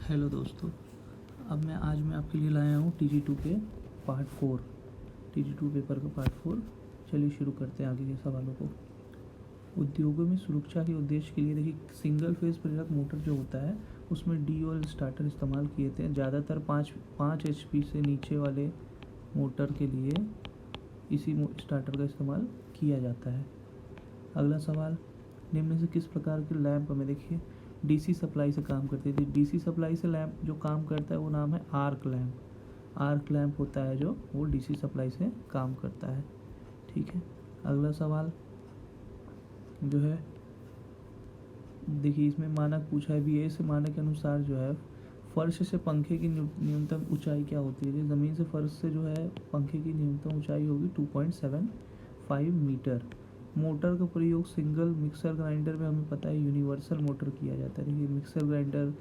Hello दोस्तों, आज मैं आपके लिए लाया हूँ TG2 के पार्ट 4, TG2 पेपर का पार्ट 4। चलिए शुरू करते हैं आगे के सवालों को। उद्योगों में सुरक्षा के उद्देश्य के लिए देखिए, सिंगल फेज प्रेरक मोटर जो होता है उसमें DOL स्टार्टर इस्तेमाल किए थे। ज़्यादातर 5 HP से नीचे वाले मोटर के लिए इसी स्टार्टर का इस्तेमाल किया जाता है। अगला सवाल, निम्न से किस प्रकार के लैंप में देखिए DC सप्लाई से काम करती है। DC सप्लाई से लैंप जो काम करता है वो नाम है आर्क लैंप। आर्क लैंप होता है जो वो DC सप्लाई से काम करता है। ठीक है। अगला सवाल जो है देखिए, इसमें मानक पूछा है BA से मानक के अनुसार जो है फर्श से पंखे की न्यूनतम ऊंचाई क्या होती है। ज़मीन से फर्श से जो है पंखे की न्यूनतम ऊंचाई होगी 2.75 मीटर। मोटर का प्रयोग सिंगल मिक्सर ग्राइंडर में हमें पता है यूनिवर्सल मोटर किया जाता है। देखिए, मिक्सर ग्राइंडर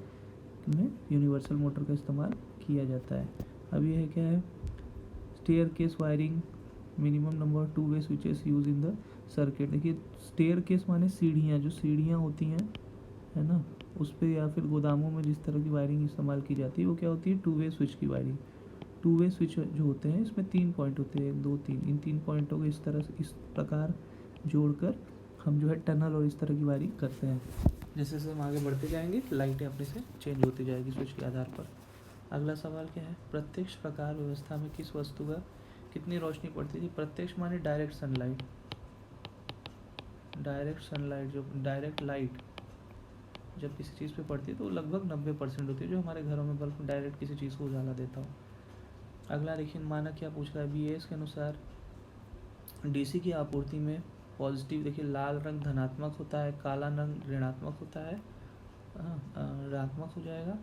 में यूनिवर्सल मोटर का इस्तेमाल किया जाता है। अब यह क्या है, staircase wiring minimum number 2 way switches use in the circuit. देखिए, स्टेयर केस माने सीढ़ियाँ, जो सीढ़ियाँ होती हैं है ना, उस पर या फिर गोदामों में जिस तरह की वायरिंग इस्तेमाल की जाती है वो क्या होती है, 2 वे स्विच की वायरिंग। 2 वे स्विच जो होते हैं इसमें 3 पॉइंट होते हैं, 2 3, इन 3 पॉइंटों को इस प्रकार जोड़कर हम जो है टनल और इस तरह की वायरिंग करते हैं। जैसे जैसे हम आगे बढ़ते जाएंगे लाइटें अपने से चेंज होती जाएगी स्विच के आधार पर। अगला सवाल क्या है, प्रत्यक्ष प्रकार व्यवस्था में किस वस्तु का कितनी रोशनी पड़ती है। प्रत्यक्ष माने डायरेक्ट सनलाइट। डायरेक्ट सनलाइट जो डायरेक्ट लाइट जब किसी चीज़ पे पड़ती है तो लगभग 90% होती है, जो हमारे घरों में बल्ब डायरेक्ट किसी चीज़ को उजाला देता हो। अगला देखिए, मानक क्या पूछ रहा है, BAS के अनुसार DC की आपूर्ति में पॉजिटिव, देखिए लाल रंग धनात्मक होता है, काला रंग ऋणात्मक होता है, ऋणात्मक हो जाएगा।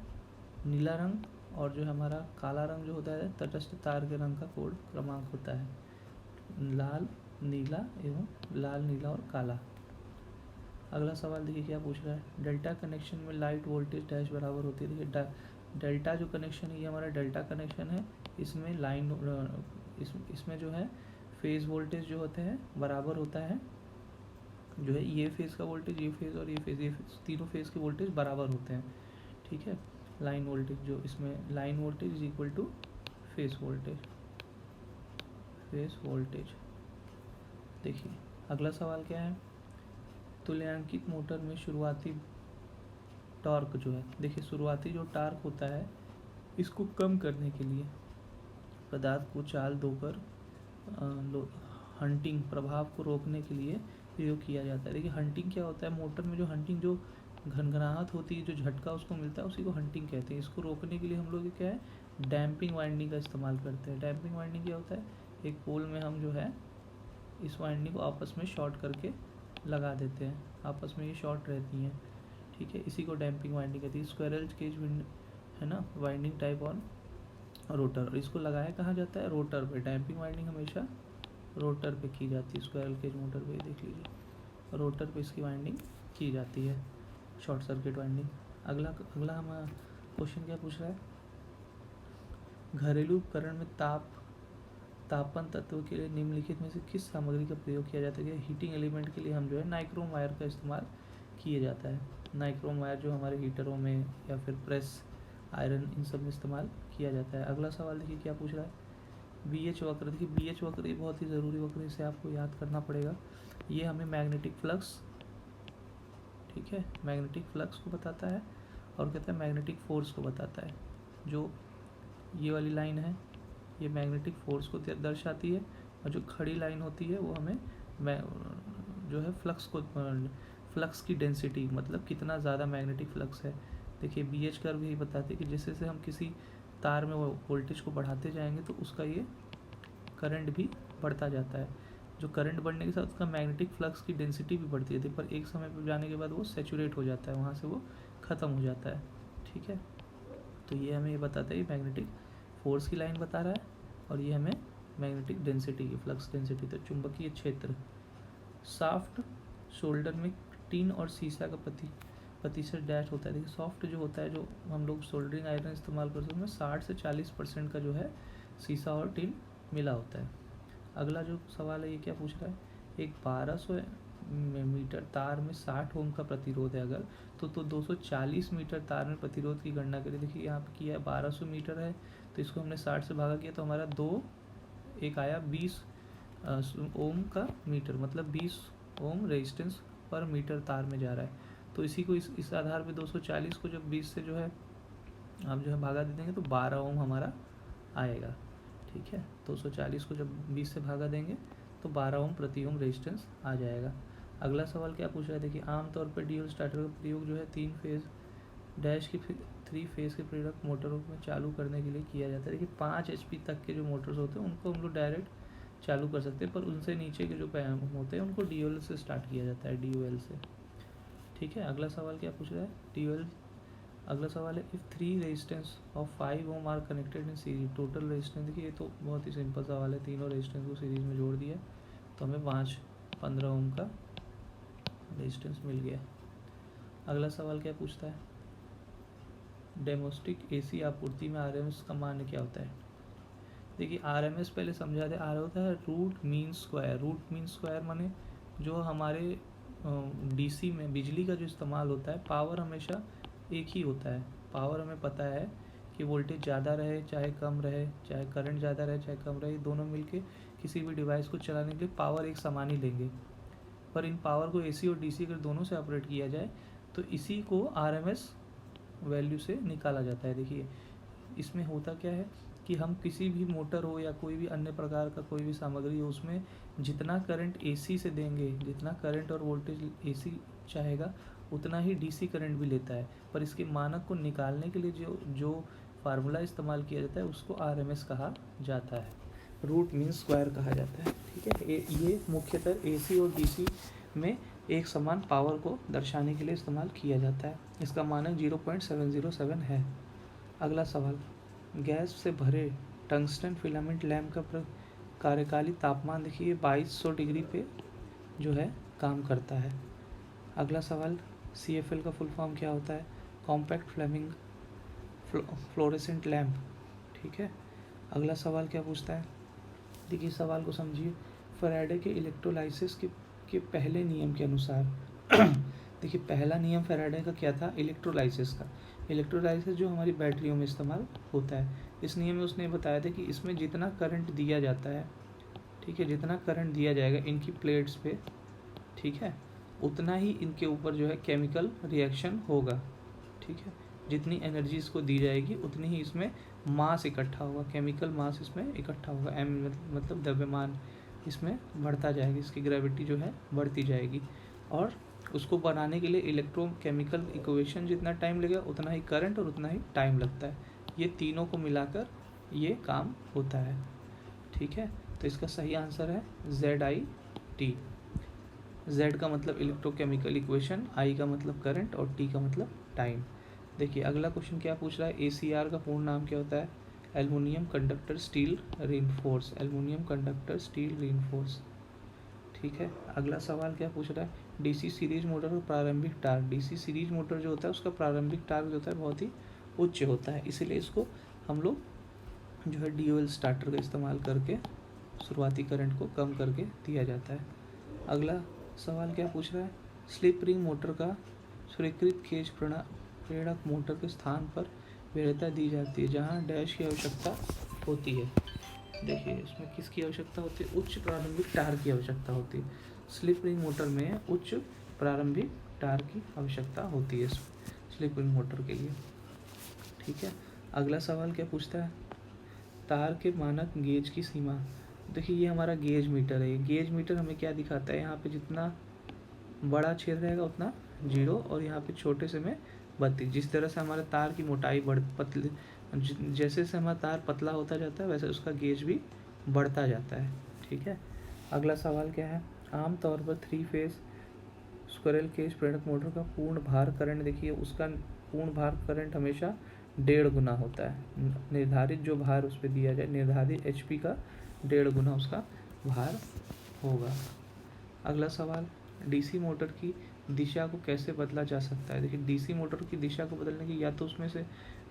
नीला रंग और जो हमारा काला रंग जो होता है तटस्थ तार के रंग का कोड क्रमांक होता है, लाल नीला एवं लाल नीला और काला। अगला सवाल देखिए क्या पूछ रहा है, डेल्टा कनेक्शन में लाइट वोल्टेज डैश बराबर होती है। देखिए, डेल्टा जो कनेक्शन है ये हमारा डेल्टा कनेक्शन है। इसमें लाइन इसमें जो है फेज़ वोल्टेज जो होते हैं बराबर होता है, जो है ये फेज़ का वोल्टेज, ये फेज़ और ये तीनों फेज़ के वोल्टेज बराबर होते हैं। ठीक है, लाइन वोल्टेज जो इसमें line voltage is equal two phase voltage. देखिए अगला सवाल क्या है, तुल्यांकित मोटर में शुरुआती टॉर्क जो है, देखिए शुरुआती जो टॉर्क होता है इसको कम करने के लिए पदार्थ को चाल दोकर हंटिंग प्रभाव को रोकने के लिए प्रयोग किया जाता है। देखिए हंटिंग क्या होता है, मोटर में जो हंटिंग जो घनघनाहट होती है, जो झटका उसको मिलता है उसी को हंटिंग कहते हैं। इसको रोकने के लिए हम लोग क्या है, डैम्पिंग वाइंडिंग का इस्तेमाल करते हैं। डैम्पिंग वाइंडिंग क्या होता है, एक पोल में हम जो है इस वाइंडिंग को आपस में शॉर्ट करके लगा देते हैं, आपस में ये शॉर्ट रहती हैं। ठीक है, इसी को डैम्पिंग वाइंडिंग कहती है। स्क्वायरल केज है ना, वाइंडिंग टाइप ऑन रोटर, और इसको लगाया कहाँ जाता है, रोटर पे। डैम्पिंग वाइंडिंग हमेशा रोटर पे की जाती है। स्क्वायरल केज मोटर पे देख लीजिए, रोटर पे इसकी वाइंडिंग की जाती है, शॉर्ट सर्किट वाइंडिंग। अगला हम क्वेश्चन क्या पूछ रहा है, घरेलू उपकरण में तापन तत्व के लिए निम्नलिखित में से किस सामग्री का प्रयोग किया जाता है। हीटिंग एलिमेंट के लिए हम जो है नाइक्रोम वायर का इस्तेमाल किया जाता है। नाइक्रोम वायर जो हमारे हीटरों में या फिर प्रेस आयरन इन सब में इस्तेमाल किया जाता है। अगला सवाल देखिए क्या पूछ रहा है, BH वक्र। देखिए BH वक्र ये बहुत ही ज़रूरी वक्र, इसे आपको याद करना पड़ेगा। ये हमें मैग्नेटिक फ्लक्स, ठीक है, मैग्नेटिक फ्लक्स को बताता है और कहता है मैग्नेटिक फोर्स को बताता है। जो ये वाली लाइन है ये मैग्नेटिक फोर्स को दर्शाती है, और जो खड़ी लाइन होती है वो हमें जो है फ्लक्स की डेंसिटी, मतलब कितना ज़्यादा मैग्नेटिक फ्लक्स है। देखिए BH कर्व यही बताते हैं कि जैसे जैसे हम किसी तार में वो वोल्टेज को बढ़ाते जाएंगे तो उसका ये करंट भी बढ़ता जाता है। जो करंट बढ़ने के साथ उसका मैग्नेटिक फ्लक्स की डेंसिटी भी बढ़ती है, पर एक समय पर जाने के बाद वो सैचुरेट हो जाता है, वहाँ से वो ख़त्म हो जाता है। ठीक है, तो ये हमें ये बताता है, ये मैग्नेटिक फोर्स की लाइन बता रहा है, और ये हमें मैग्नेटिक डेंसिटी की फ्लक्स डेंसिटी, तो चुंबकीय क्षेत्र। सॉफ्ट शोल्डर में टीन और सीसा का प्रतिशत डैश होता है। देखिए सॉफ्ट जो होता है, जो हम लोग सोल्डरिंग आयरन इस्तेमाल करते हैं, उसमें 60 से 40% का जो है सीसा और टीन मिला होता है। अगला जो सवाल है ये क्या पूछ रहा है, एक मीटर तार में 60 ओम का प्रतिरोध है अगर, तो 240 मीटर तार में प्रतिरोध की गणना करें। देखिए यहाँ पे किया है 1200 मीटर है, तो इसको हमने 60 से भागा किया तो हमारा एक आया 20 ओम का मीटर, मतलब 20 ओम रेजिस्टेंस पर मीटर तार में जा रहा है। तो इसी को इस आधार पे 240 को जब 20 से जो है आप जो है भागा दे देंगे तो 12 ओम हमारा आएगा। ठीक है, 240 को जब 20 से भागा देंगे तो 12 ओम प्रति ओम रेजिस्टेंस आ जाएगा। अगला सवाल क्या पूछ रहा है, देखिए आमतौर पर ड्यूल स्टार्टर का प्रयोग जो है 3 फेज डैश की 3 फेज के प्रेरक मोटरों में चालू करने के लिए किया जाता है। देखिए 5 HP तक के जो मोटर्स होते हैं उनको हम लोग डायरेक्ट चालू कर सकते हैं, पर उनसे नीचे के जो पैम होते हैं उनको DOL से स्टार्ट किया जाता है, DOL से। ठीक है, अगला सवाल क्या पूछ रहा है, DOL। अगला सवाल है if 3 resistance of 5 ohm are connected in series, total resistance. देखिए ये तो बहुत ही सिंपल सवाल है, तीनों रेजिस्टेंस को सीरीज में जोड़ दिया तो हमें 15 ओम का रेजिस्टेंस मिल गया। अगला सवाल क्या पूछता है, डोमेस्टिक AC आपूर्ति में RMS का मान क्या होता है। देखिए RMS पहले समझा दे, R होता है root mean square. Root mean square माने जो हमारे DC में बिजली का जो इस्तेमाल होता है, पावर हमेशा एक ही होता है। पावर हमें पता है कि वोल्टेज ज़्यादा रहे चाहे कम रहे, चाहे करंट ज़्यादा रहे चाहे कम रहे, दोनों मिलके किसी भी डिवाइस को चलाने के लिए पावर एक समान ही लेंगे। पर इन पावर को AC और DC अगर दोनों से ऑपरेट किया जाए तो इसी को RMS वैल्यू से निकाला जाता है। देखिए इसमें होता क्या है कि हम किसी भी मोटर हो या कोई भी अन्य प्रकार का कोई भी सामग्री हो, उसमें जितना करंट AC से देंगे, जितना करंट और वोल्टेज AC चाहेगा उतना ही DC करंट भी लेता है। पर इसके मानक को निकालने के लिए जो फार्मूला इस्तेमाल किया जाता है उसको RMS कहा जाता है, रूट मीन स्क्वायर कहा जाता है। ठीक है, ये मुख्यतः AC और DC में एक समान पावर को दर्शाने के लिए इस्तेमाल किया जाता है। इसका मानक 0.707 है। अगला सवाल, गैस से भरे टंगस्टन फिलामेंट लैम्प का कार्यकाली तापमान देखिए 2200 डिग्री पे जो है काम करता है। अगला सवाल, CFL का फुल फॉर्म क्या होता है, कॉम्पैक्ट फ्लेमिंग फ्लोरेसेंट लैम्प। ठीक है, अगला सवाल क्या पूछता है, देखिए सवाल को समझिए, फैराडे के इलेक्ट्रोलाइसिस के पहले नियम के अनुसार देखिए पहला नियम फैराडे का क्या था, इलेक्ट्रोलाइसिस का। इलेक्ट्रोलाइसिस जो हमारी बैटरियों में इस्तेमाल होता है, इस नियम में उसने बताया था कि इसमें जितना करंट दिया जाता है, ठीक है, जितना करंट दिया जाएगा इनकी प्लेट्स पे, ठीक है, उतना ही इनके ऊपर जो है केमिकल रिएक्शन होगा। ठीक है, जितनी एनर्जी इसको दी जाएगी उतनी ही इसमें मास इकट्ठा होगा, केमिकल मास इसमें इकट्ठा होगा। मतलब द्रव्यमान इसमें बढ़ता जाएगा, इसकी ग्रेविटी जो है बढ़ती जाएगी, और उसको बनाने के लिए इलेक्ट्रोकेमिकल इक्वेशन जितना टाइम लगेगा उतना ही करंट और उतना ही टाइम लगता है। ये तीनों को मिलाकर ये काम होता है। ठीक है, तो इसका सही आंसर है ZIT। Z का मतलब इलेक्ट्रोकेमिकल इक्वेशन, I का मतलब करंट और T का मतलब टाइम। देखिए अगला क्वेश्चन क्या पूछ रहा है, ACR का पूर्ण नाम क्या होता है, aluminium conductor steel reinforce, aluminium conductor steel reinforce. ठीक है, अगला सवाल क्या पूछ रहा है, DC सीरीज मोटर का प्रारंभिक टार्क। DC सीरीज मोटर जो होता है उसका प्रारंभिक टार्क जो होता है बहुत ही उच्च होता है, इसीलिए इसको हम लोग जो है DOL स्टार्टर का इस्तेमाल करके शुरुआती करंट को कम करके दिया जाता है। अगला सवाल क्या पूछ रहा है, स्लिप रिंग मोटर का स्वीकृत खेज प्रेरक मोटर के स्थान पर वरीयता दी जाती है जहां डैश की आवश्यकता होती है। देखिए इसमें किसकी आवश्यकता होती है, उच्च प्रारंभिक टार्क की आवश्यकता होती है। स्लिप रिंग मोटर में उच्च प्रारंभिक टार्क की आवश्यकता होती है स्लिप रिंग मोटर के लिए। ठीक है, अगला सवाल क्या पूछता है, तार के मानक गेज की सीमा। देखिए ये हमारा गेज मीटर है, गेज मीटर हमें क्या दिखाता है, यहाँ पे जितना बड़ा छेद रहेगा उतना 0 और यहाँ पे छोटे से में 32। जिस तरह से हमारे तार की मोटाई पतली, जैसे से हमारा तार पतला होता जाता है वैसे उसका गेज भी बढ़ता जाता है। ठीक है, अगला सवाल क्या है, आमतौर पर 3 फेज स्क्विरल केज प्रेरक मोटर का पूर्ण भार करंट, देखिए उसका पूर्ण भार करंट हमेशा 1.5 गुना होता है। निर्धारित जो भार उस पर दिया जाए, निर्धारित HP का 1.5 गुना उसका भार होगा। अगला सवाल, DC मोटर की दिशा को कैसे बदला जा सकता है। देखिए DC मोटर की दिशा को बदलने की या तो उसमें से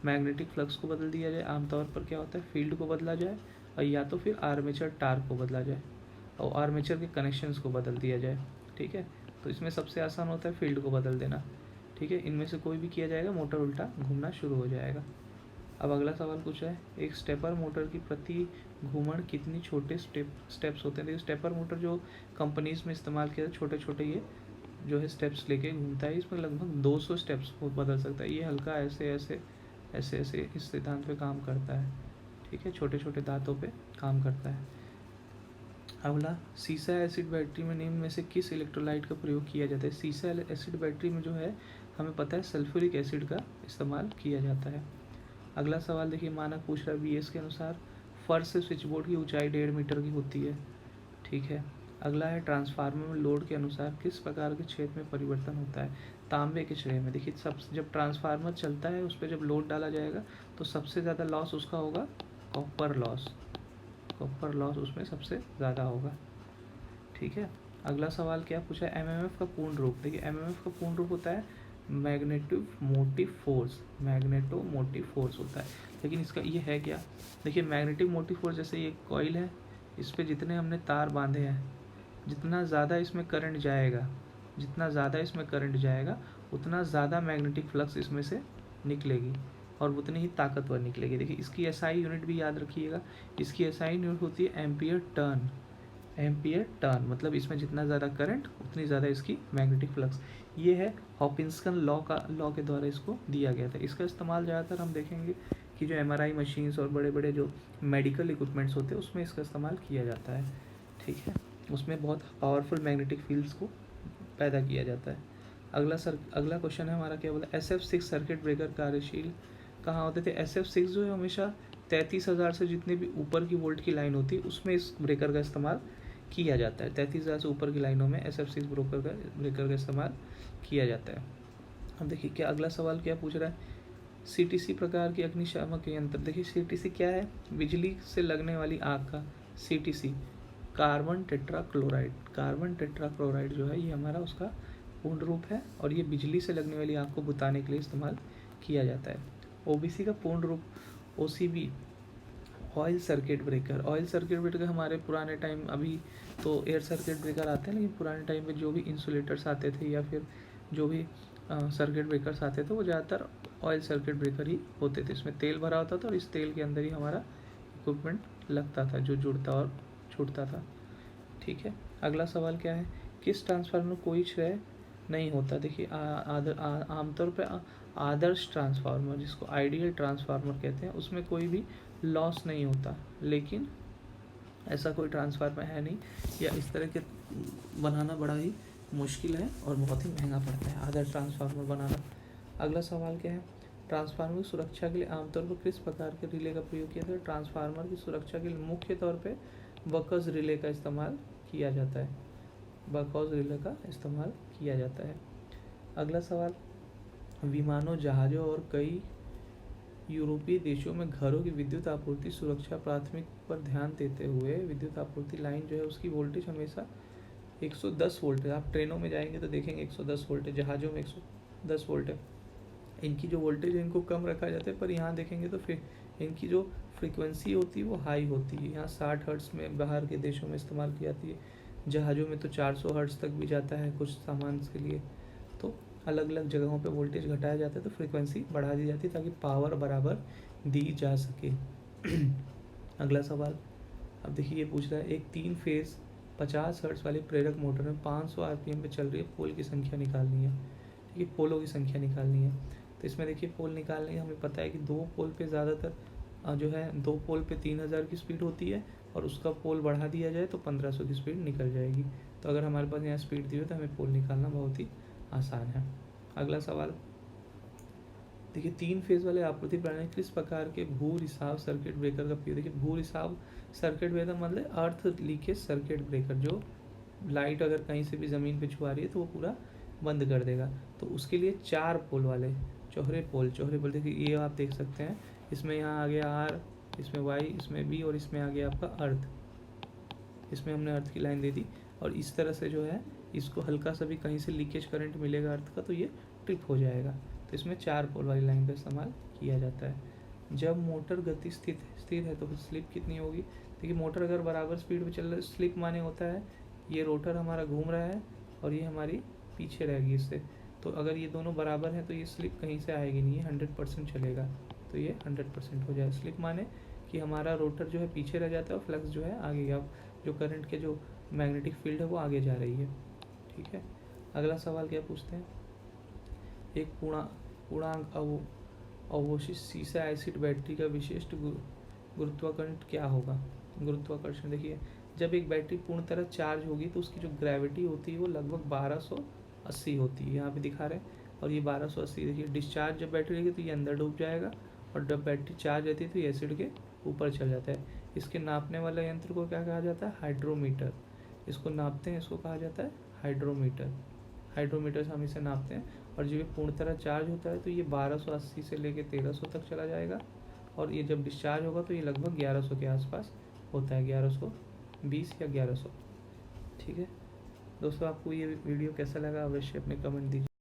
मैग्नेटिक फ्लक्स को बदल दिया जाए, आमतौर पर क्या होता है फील्ड को बदला जाए, और या तो फिर आर्मेचर टार्क को बदला जाए और आर्मेचर के कनेक्शंस को बदल दिया जाए। ठीक है, तो इसमें सबसे आसान होता है फील्ड को बदल देना, ठीक है। इनमें से कोई भी किया जाएगा, मोटर उल्टा घूमना शुरू हो जाएगा। अब अगला सवाल पूछा है, एक स्टेपर मोटर की प्रति घूमड़ कितनी छोटे स्टेप्स होते हैं। देखिए स्टेपर मोटर जो कंपनीज में इस्तेमाल किया जाता है, छोटे छोटे ये जो है स्टेप्स लेके घूमता है, इसमें लगभग 200 स्टेप्स वो बदल सकता है। ये हल्का ऐसे ऐसे ऐसे ऐसे इस सिद्धांत पे काम करता है, ठीक है, छोटे छोटे दांतों पे काम करता है। अगला, सीसा एसिड बैटरी में निम्न में से किस इलेक्ट्रोलाइट का प्रयोग किया जाता है। सीसा एसिड बैटरी में जो है हमें पता है सल्फ्यूरिक एसिड का इस्तेमाल किया जाता है। अगला सवाल देखिए, मानक पूछ रहा है बीएस के अनुसार फर्श से स्विच बोर्ड की ऊंचाई 1.5 मीटर की होती है, ठीक है। अगला है, ट्रांसफार्मर में लोड के अनुसार किस प्रकार के क्षेत्र में परिवर्तन होता है। तांबे के श्रेय में। देखिए सब जब ट्रांसफार्मर चलता है उस पर जब लोड डाला जाएगा तो सबसे ज़्यादा लॉस उसका होगा कॉपर लॉस, कॉपर लॉस उसमें सबसे ज़्यादा होगा, ठीक है। अगला सवाल क्या पूछा है, एमएमएफ का पूर्ण रूप। देखिए एमएमएफ का पूर्ण रूप होता है मैग्नेटिव motive force, magneto motive force होता है। लेकिन इसका ये है क्या, देखिए मैग्नेटिक मोटिव फोर्स, जैसे ये कॉइल है, इस पर जितने हमने तार बांधे हैं, जितना ज़्यादा इसमें करंट जाएगा, जितना ज़्यादा इसमें करंट जाएगा उतना ज़्यादा मैग्नेटिक फ्लक्स इसमें से निकलेगी और उतनी ही ताकतवर निकलेगी। देखिए इसकी एसआई यूनिट भी याद रखिएगा, इसकी एसआई यूनिट होती है एम्पियर टर्न, एम्पियर टर्न, मतलब इसमें जितना ज़्यादा करंट उतनी ज़्यादा इसकी मैग्नेटिक फ्लक्स। ये है हॉपिंसन लॉ के द्वारा इसको दिया गया था। इसका इस्तेमाल ज़्यादातर हम देखेंगे कि जो एमआरआई मशीन्स और बड़े बड़े जो मेडिकल इक्विपमेंट्स होते हैं उसमें इसका इस्तेमाल किया जाता है, ठीक है। उसमें बहुत पावरफुल मैग्नेटिक फील्ड्स को पैदा किया जाता है। अगला क्वेश्चन है हमारा, क्या बोला, SF6 सर्किट ब्रेकर कार्यशील कहाँ होते थे। SF6 जो है हमेशा 33,000 से जितने भी ऊपर की वोल्ट की लाइन होती है उसमें इस ब्रेकर का इस्तेमाल किया जाता है। 33,000 से ऊपर की लाइनों में SF6 ब्रेकर का इस्तेमाल किया जाता है। अब देखिए क्या अगला सवाल क्या पूछ रहा है, CTC प्रकार की अग्निशामक यंत्र। देखिए CTC क्या है, बिजली से लगने वाली आग का CTC, carbon tetrachloride, carbon tetrachloride जो है ये हमारा उसका पूर्ण रूप है और ये बिजली से लगने वाली आग को बुताने के लिए इस्तेमाल किया जाता है। OBC का पूर्ण रूप OCB, oil circuit breaker. Oil circuit breaker हमारे पुराने टाइम, अभी तो एयर सर्किट ब्रेकर आते हैं, लेकिन पुराने टाइम पे जो भी इंसुलेटर्स आते थे या फिर जो भी सर्किट ब्रेकर्स आते थे वो ज़्यादातर ऑयल सर्किट ब्रेकर ही होते थे। इसमें तेल भरा होता था और इस तेल के अंदर ही हमारा इक्विपमेंट लगता था जो जुड़ता और छूटता था, ठीक है। अगला सवाल क्या है, किस ट्रांसफार्मर कोई श्रेय नहीं होता। देखिए आमतौर पे आदर्श ट्रांसफार्मर, जिसको आइडियल ट्रांसफार्मर कहते हैं, उसमें कोई भी लॉस नहीं होता, लेकिन ऐसा कोई ट्रांसफार्मर है नहीं, या इस तरह के बनाना बड़ा ही मुश्किल है और बहुत ही महंगा पड़ता है आदर्श ट्रांसफार्मर बनाना। अगला सवाल क्या है, ट्रांसफार्मर की सुरक्षा के लिए आमतौर पर किस प्रकार के रिले का प्रयोग किया जाता है। ट्रांसफार्मर की सुरक्षा के लिए मुख्य तौर पे बकस रिले का इस्तेमाल किया जाता है, बकस रिले का इस्तेमाल किया जाता है। अगला सवाल, विमानों, जहाज़ों और कई यूरोपीय देशों में घरों की विद्युत आपूर्ति सुरक्षा प्राथमिक पर ध्यान देते हुए विद्युत आपूर्ति लाइन जो है उसकी वोल्टेज हमेशा 110 वोल्ट है। आप ट्रेनों में जाएंगे तो देखेंगे 110 वोल्ट है, जहाज़ों में 110 वोल्ट है। इनकी जो वोल्टेज है इनको कम रखा जाता है, पर यहाँ देखेंगे तो फिर इनकी जो फ्रीक्वेंसी होती है वो हाई होती है। यहाँ 60 हर्ट्ज़ में बाहर के देशों में इस्तेमाल की जाती है, जहाज़ों में तो 400 हर्ट्ज़ तक भी जाता है कुछ सामान के लिए। तो अलग अलग जगहों पे वोल्टेज घटाया जाता है तो फ्रीक्वेंसी बढ़ा दी जाती है ताकि पावर बराबर दी जा सके। अगला सवाल, अब देखिए ये पूछ रहा है, एक 3 फेज़ 50 हर्ट्ज़ वाली प्रेरक मोटर में 500 RPM पे चल रही है, पोल की संख्या निकालनी है, ठीक है, पोलों की संख्या निकालनी है। तो इसमें देखिए पोल निकालने की हमें पता है कि 2 पोल पे ज़्यादातर जो है 2 पोल पे 3000 की स्पीड होती है और उसका पोल बढ़ा दिया जाए तो 1500 की स्पीड निकल जाएगी। तो अगर हमारे पास यहाँ स्पीड दी हो तो हमें पोल निकालना बहुत ही आसान है। अगला सवाल देखिए, 3 फेज़ वाले आपूर्ति प्रणाली किस प्रकार के भू रिसाव सर्किट ब्रेकर का प्रयोग। देखिए भू रिसाव सर्किट ब्रेकर मतलब अर्थ लीकेज सर्किट ब्रेकर, जो लाइट अगर कहीं से भी ज़मीन पे छुआ रही है तो वो पूरा बंद कर देगा। तो उसके लिए 4 पोल वाले चौहरे पोल देखिए ये आप देख सकते हैं, इसमें यहाँ आ गया R, इसमें Y, इसमें B और इसमें आ गया आपका अर्थ। इसमें हमने अर्थ की लाइन दे दी और इस तरह से जो है इसको हल्का सा भी कहीं से लीकेज करंट मिलेगा अर्थ का तो ये ट्रिप हो जाएगा। तो इसमें 4 पोल वाली लाइन का इस्तेमाल किया जाता है। जब मोटर गति स्थिर है तो स्लिप कितनी होगी। देखिए मोटर अगर बराबर स्पीड पे चल रहा है, स्लिप माने होता है ये रोटर हमारा घूम रहा है और ये हमारी पीछे रहेगी इससे। तो अगर ये दोनों बराबर हैं तो ये स्लिप कहीं से आएगी नहीं, ये 100% चलेगा। तो ये 100% हो जाए। स्लिप माने कि हमारा रोटर जो है पीछे रह जाता है और फ्लक्स जो है आगे, अब जो करंट के जो मैग्नेटिक फील्ड है वो आगे जा रही है। ठीक है, अगला सवाल क्या पूछते हैं, एक पूर्णांक अवशोषित सीसा एसिड बैटरी का विशिष्ट गुरुत्वाकर्षण क्या होगा। गुरुत्वाकर्षण देखिए, जब एक बैटरी पूर्ण तरह चार्ज होगी तो उसकी जो ग्रेविटी होती है वो लगभग 1280 होती है, यहाँ पे दिखा रहे हैं। और ये 1280 देखिए, डिस्चार्ज जब बैटरी रहेगी तो ये अंदर डूब जाएगा, और जब बैटरी चार्ज रहती है तो ये एसिड के ऊपर चल जाता है। इसके नापने वाला यंत्र को क्या कहा जाता है, हाइड्रोमीटर। इसको नापते हैं, इसको कहा जाता है हाइड्रोमीटर। हाइड्रोमीटर से हम इसे नापते हैं। और जब ये पूर्ण तरह चार्ज होता है तो ये 1280 से लेकर 1300 तक चला जाएगा, और ये जब डिस्चार्ज होगा तो ये लगभग 1100 के आसपास होता है, 1120 या 1100। ठीक है दोस्तों, आपको ये वीडियो कैसा लगा अवश्य अपने कमेंट दीजिए।